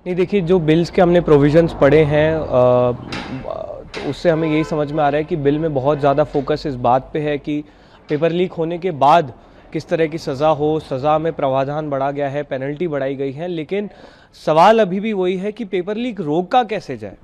नहीं, देखिए जो बिल्स के हमने प्रोविजंस पढ़े हैं तो उससे हमें यही समझ में आ रहा है कि बिल में बहुत ज़्यादा फोकस इस बात पे है कि पेपर लीक होने के बाद किस तरह की सज़ा हो, सज़ा में प्रावधान बढ़ा गया है, पेनल्टी बढ़ाई गई है, लेकिन सवाल अभी भी वही है कि पेपर लीक रोका कैसे जाए।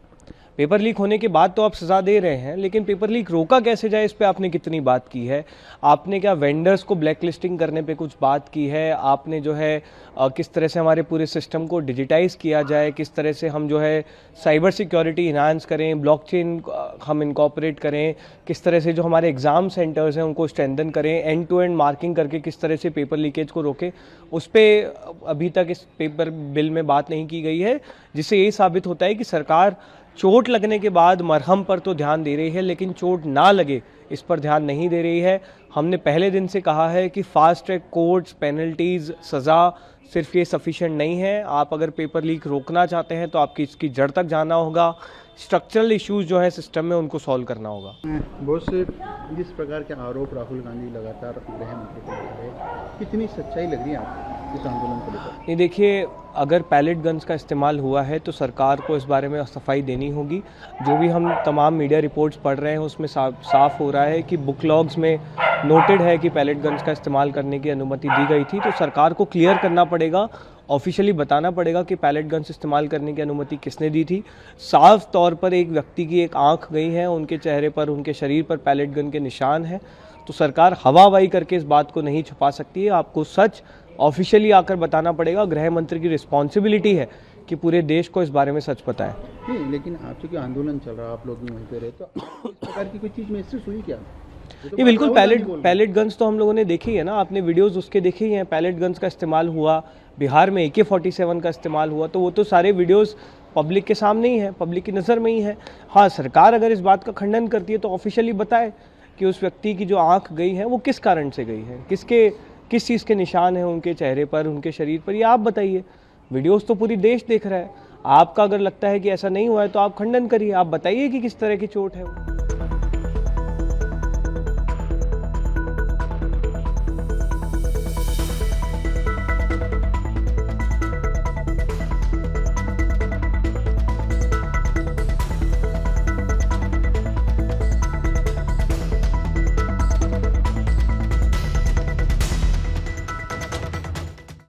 पेपर लीक होने के बाद तो आप सज़ा दे रहे हैं, लेकिन पेपर लीक रोका कैसे जाए इस पे आपने कितनी बात की है। आपने क्या वेंडर्स को ब्लैक लिस्टिंग करने पे कुछ बात की है। आपने जो है किस तरह से हमारे पूरे सिस्टम को डिजिटाइज किया जाए, किस तरह से हम जो है साइबर सिक्योरिटी इन्हांस करें, ब्लॉकचेन हम इनकॉर्पोरेट करें, किस तरह से जो हमारे एग्ज़ाम सेंटर्स हैं उनको स्ट्रेंथन करें, एंड टू एंड मार्किंग करके किस तरह से पेपर लीकेज को रोकें, उस पर अभी तक इस पेपर बिल में बात नहीं की गई है। जिससे यही साबित होता है कि सरकार चोट लगने के बाद मरहम पर तो ध्यान दे रही है, लेकिन चोट ना लगे इस पर ध्यान नहीं दे रही है। हमने पहले दिन से कहा है कि फास्ट ट्रैक कोर्ट्स, पेनल्टीज़, सज़ा सिर्फ ये सफिशिएंट नहीं है। आप अगर पेपर लीक रोकना चाहते हैं तो आपकी इसकी जड़ तक जाना होगा, स्ट्रक्चरल इश्यूज जो है सिस्टम में उनको सॉल्व करना होगा। बहुत से जिस प्रकार के आरोप राहुल गांधी लगातार गृह मंत्री को लगा रहे, कितनी सच्चाई लग रही है आपको इस आंदोलन को लेकर? नहीं, देखिए अगर पैलेट गन्स का इस्तेमाल हुआ है तो सरकार को इस बारे में सफाई देनी होगी। जो भी हम तमाम मीडिया रिपोर्ट्स पढ़ रहे हैं उसमें साफ हो रहा है कि बुक लॉग्स में नोटेड है कि पैलेट गन्स का इस्तेमाल करने की अनुमति दी गई थी। तो सरकार को क्लियर करना पड़ेगा, ऑफिशियली बताना पड़ेगा कि पैलेट गन्स इस्तेमाल करने की अनुमति किसने दी थी। साफ तौर पर एक व्यक्ति की एक आंख गई है, उनके चेहरे पर, उनके शरीर पर पैलेट गन के निशान हैं। तो सरकार हवाबाई करके इस बात को नहीं छुपा सकती है। आपको सच ऑफिशियली आकर बताना पड़ेगा। गृह मंत्री की रिस्पॉन्सिबिलिटी है कि पूरे देश को इस बारे में सच पता है। नहीं, लेकिन आप चूंकि आंदोलन चल रहा है, आप लोग भी वहीं पे रहे, तो इस प्रकार की कोई चीज़ महसूस हुई क्या? ये बिल्कुल पैलेट गन्स तो हम लोगों ने देखी है ना, आपने वीडियोस उसके देखे ही हैं। पैलेट गन्स का इस्तेमाल हुआ, बिहार में AK-47 का इस्तेमाल हुआ, तो वो तो सारे वीडियोस पब्लिक के सामने ही है, पब्लिक की नज़र में ही है। हाँ, सरकार अगर इस बात का खंडन करती है तो ऑफिशियली बताए कि उस व्यक्ति की जो आंख गई है वो किस कारण से गई है, किस चीज़ के निशान हैं उनके चेहरे पर, उनके शरीर पर, ये आप बताइए। वीडियोस तो पूरी देश देख रहा है। आपका अगर लगता है कि ऐसा नहीं हुआ है तो आप खंडन करिए, आप बताइए कि किस तरह की चोट है वो।